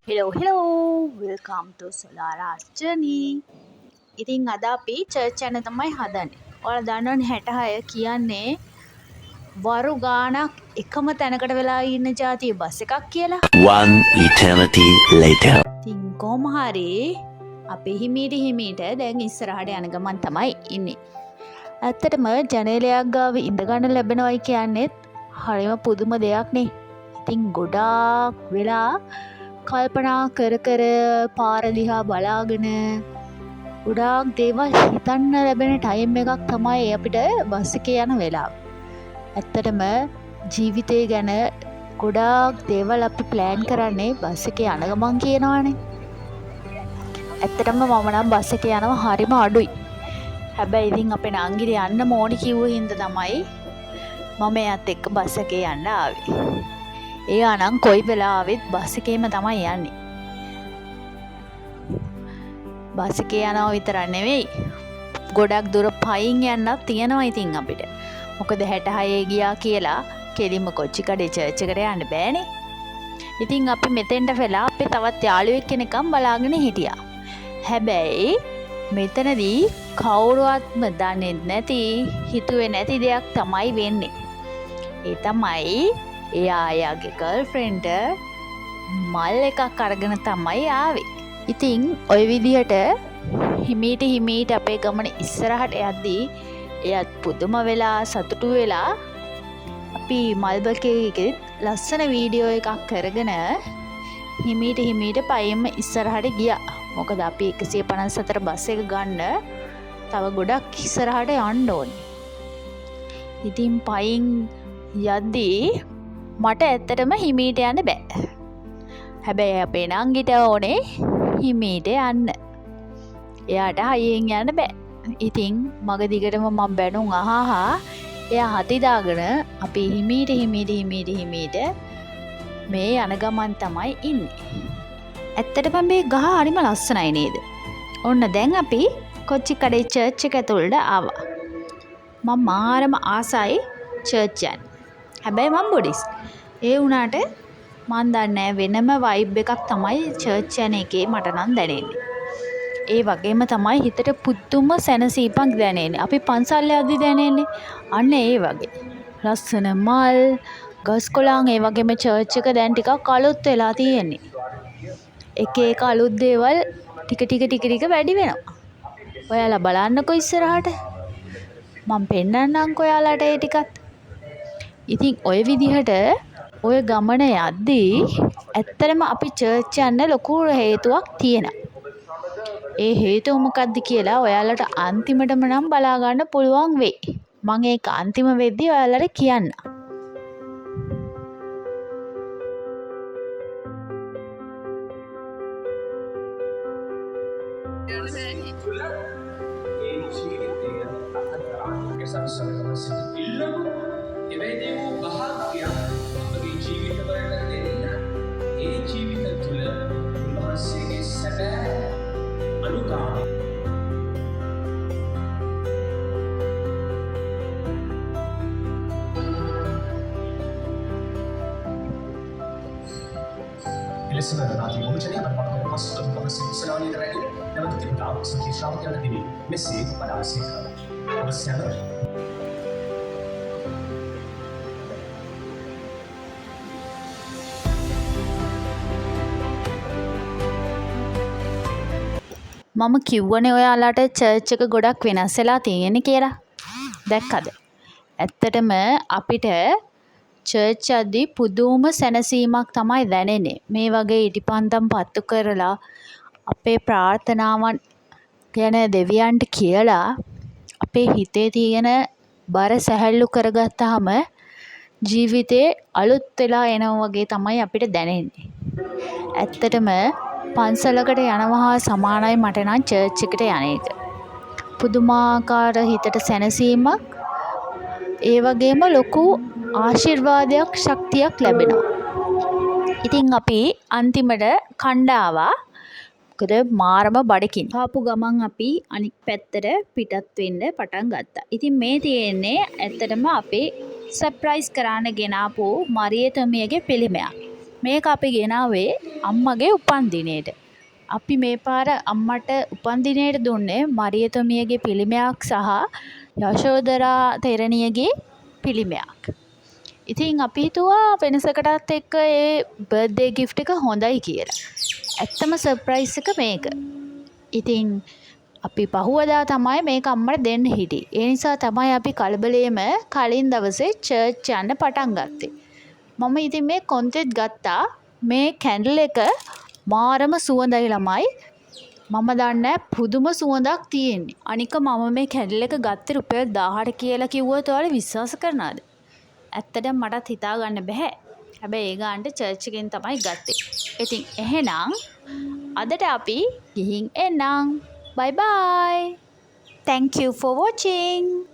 Hello, welcome to Solara Journey. ඉතින් අද අපි චර්ච් යන තමයි හදන්නේ. ඔයාලා දන්නවනේ 66 කියන්නේ වරු ගාණක් එකම තැනකට වෙලා ඉන්න જાතිය බස් එකක් කියලා. One eternity later. ඉතින් කොහොම හරි අපි හිමීට දැන් ඉස්සරහට යන ගමන් තමයි ඉන්නේ. ඇත්තටම ජනේලයක් ගාව ඉඳ ගන්න ලැබෙනවයි කියන්නේත් හරිම පුදුම දෙයක් නේ. ඉතින් ගොඩාක් වෙලා කල්පනා කර පාර දිහා බලාගෙන ගොඩාක් දේවල් හිතන්න ලැබෙන ටයිම් එකක් තමයි අපිට බස් එකේ යන වෙලාව. ඇත්තටම ජීවිතය ගැන ගොඩාක් දේවල් අපි ප්ලෑන් කරන්නේ බස් එකේ යන ගමන් කියනවනේ. ඇත්තටම මම නම් බස් එකේ යනවා හරිම අඩුයි. හැබැයි ඉතින් අපේ නංගිට යන්න ඕනි කිව්ව හින්දා තමයි මම එයාත් එක්ක බස් එකේ යන්න ආවේ. එයා නම් කොයි වෙලාවෙත් බස් එකේම තමයි යන්නේ. බස් එකේ යනවා විතරක් නෙවෙයි. ගොඩක් දුර පයින් යන්නත් තියෙනවා ඉතින් අපිට. මොකද 66 ගියා කියලා කෙලින්ම කොච්චිකඩේ චර්ච් එකට යන්න බෑනේ. ඉතින් අපි මෙතෙන්ට වෙලා අපේ තවත් යාළුවෙක් කෙනෙක්ම බලාගෙන හිටියා. හැබැයි මෙතනදී කවුරුවත්ම දන්නේ නැති හිතුවේ නැති දෙයක් තමයි වෙන්නේ. ඒ තමයි එයාගේ ගර්ල්ෆ්‍රෙන්ඩ් මල් එකක් අරගෙන තමයි ආවේ. ඉතින් ওই විදිහට හිමීට අපේ ගමන ඉස්සරහට යද්දී එයාත් පුදුම වෙලා සතුටු වෙලා අපි මල්බකේකෙත් ලස්සන වීඩියෝ එකක් කරගෙන හිමීට පයින්ම ඉස්සරහට ගියා. මොකද අපි 154 බස් එක ගන්න තව ගොඩක් ඉස්සරහට යන්න ඕනේ. ඉතින් පයින් යද්දී මට ඇත්තටම හිමීට යන්න බෑ. හැබැයි අපේ නංගිට ඕනේ හිමීට යන්න. එයාට හයියෙන් යන්න බෑ. ඉතින් මග දිගටම මම බැනුම් අහහා එයා හති දාගෙන අපි හිමීට මේ යන ගමන් තමයි ඉන්නේ. ඇත්තටම මේ ගහ හරිම ලස්සනයි නේද? ඔන්න දැන් අපි කොච්චිකඩේ චර්ච් එක ඇතුළට ආවා. මම මාරම ආසයි චර්ච් යන්න. හැබැයි මම බුද්දිස්. ඒ වුණාට මන් දන්නේ වෙනම වයිබ් එකක් තමයි චර්ච් යන එකේ මට නම් දැනෙන්නේ. ඒ වගේම තමයි හිතට පුදුම සැනසීමක් දැනෙන්නේ. අපි පන්සල් යද්දි දැනෙන්නේ අන්න ඒ වගේ. ලස්සන මල්, ගස් කොළන් ඒ වගේම චර්ච් එක දැන් ටිකක් අලුත් වෙලා තියෙන්නේ. එක අලුත් දේවල් ටික වැඩි වෙනවා. ඔයාලා බලන්නකෝ ඉස්සරහට. මම පෙන්නන්නම්කෝ ඔයාලට ඒ ටිකත්. ඉතින් ওই විදිහට ඔය ගමන යද්දී ඇත්තටම අපි චර්ච් යන්න ලොකු හේතුවක් තියෙනවා. ඒ හේතුව මොකක්ද කියලා ඔයාලට අන්තිමටම නම් බලා ගන්න පුළුවන් වෙයි. මම ඒක අන්තිම වෙද්දී ඔයාලට කියන්න. Listener nanti mempunyai berbagai maksud untuk selalu radio dapat kita seperti syawak yang tadi mesti pada asik bersama. මම කිව්වනේ ඔයාලට චර්ච් එක ගොඩක් වෙනස් වෙලා තියෙන්නේ කියලා. දැක්කද? ඇත්තටම අපිට චර්ච් යද්දී පුදුම සැනසීමක් තමයි දැනෙන්නේ. මේ වගේ ඉටිපන්දම් පත්තු කරලා අපේ ප්‍රාර්ථනාවන් ගැන දෙවියන්ට කියලා අපේ හිතේ තියෙන බර සැහැල්ලු කරගත්තාම ජීවිතේ අලුත් වෙලා එනවා වගේ තමයි අපිට දැනෙන්නේ. ඇත්තටම පන්සලකට යනවා හා සමානයි මට නම් චර්ච් එකට යන එක. පුදුමාකාර හිතට සැනසීමක් ඒ වගේම ලොකු ආශිර්වාදයක් ශක්තියක් ලැබෙනවා. ඉතින් අපි අන්තිමට කණ්ඩාවා. මොකද මාරම බඩකින්. ආපු ගමන් අපි අනික් පැත්තට පිටත් වෙන්න පටන් ගත්තා. ඉතින් මේ තියෙන්නේ ඇත්තටම අපේ සර්ප්‍රයිස් කරන්න ගෙනාපු මරියතමියගේ පිළිමයක්. මේක අපි ගෙනාවේ අම්මගේ උපන්දිනේට. අපි මේ පාර අම්මට උපන්දිනේට දුන්නේ මරියතුමියගේ පිළිමයක් සහ යශෝදරා තෙරණියගේ පිළිමයක්. ඉතින් අපි හිතුවා වෙනසකටත් එක්ක ඒ බර්ත්ඩේ ගිෆ්ට් එක හොඳයි කියලා. ඇත්තම සර්ප්‍රයිස් එක මේක. ඉතින් අපි පහුවදා තමයි මේක අම්මට දෙන්න හිටියේ. ඒ නිසා තමයි අපි කලබලෙම කලින් දවසේ චර්ච් යන්න පටන් ගත්තේ. මම ඉතින් මේ කොන්තෙත් ගත්තා. මේ කැන්ඩල් එක මාරම සුවඳයි ළමයි. මම දන්නේ පුදුම සුවඳක් තියෙන්නේ. අනික මම මේ කැන්ඩල් එක ගත්තේ රුපියල් 1000ට කියලා කිව්වොත් ඔයාලා විශ්වාස කරනවද? ඇත්තටම මටත් හිතා ගන්න බෑ. හැබැයි ඒ ගානට චර්ච් එකෙන් තමයි ගත්තේ. ඉතින් එහෙනම් අදට අපි ගිහින් එන්නම්. Bye bye. Thank you for watching.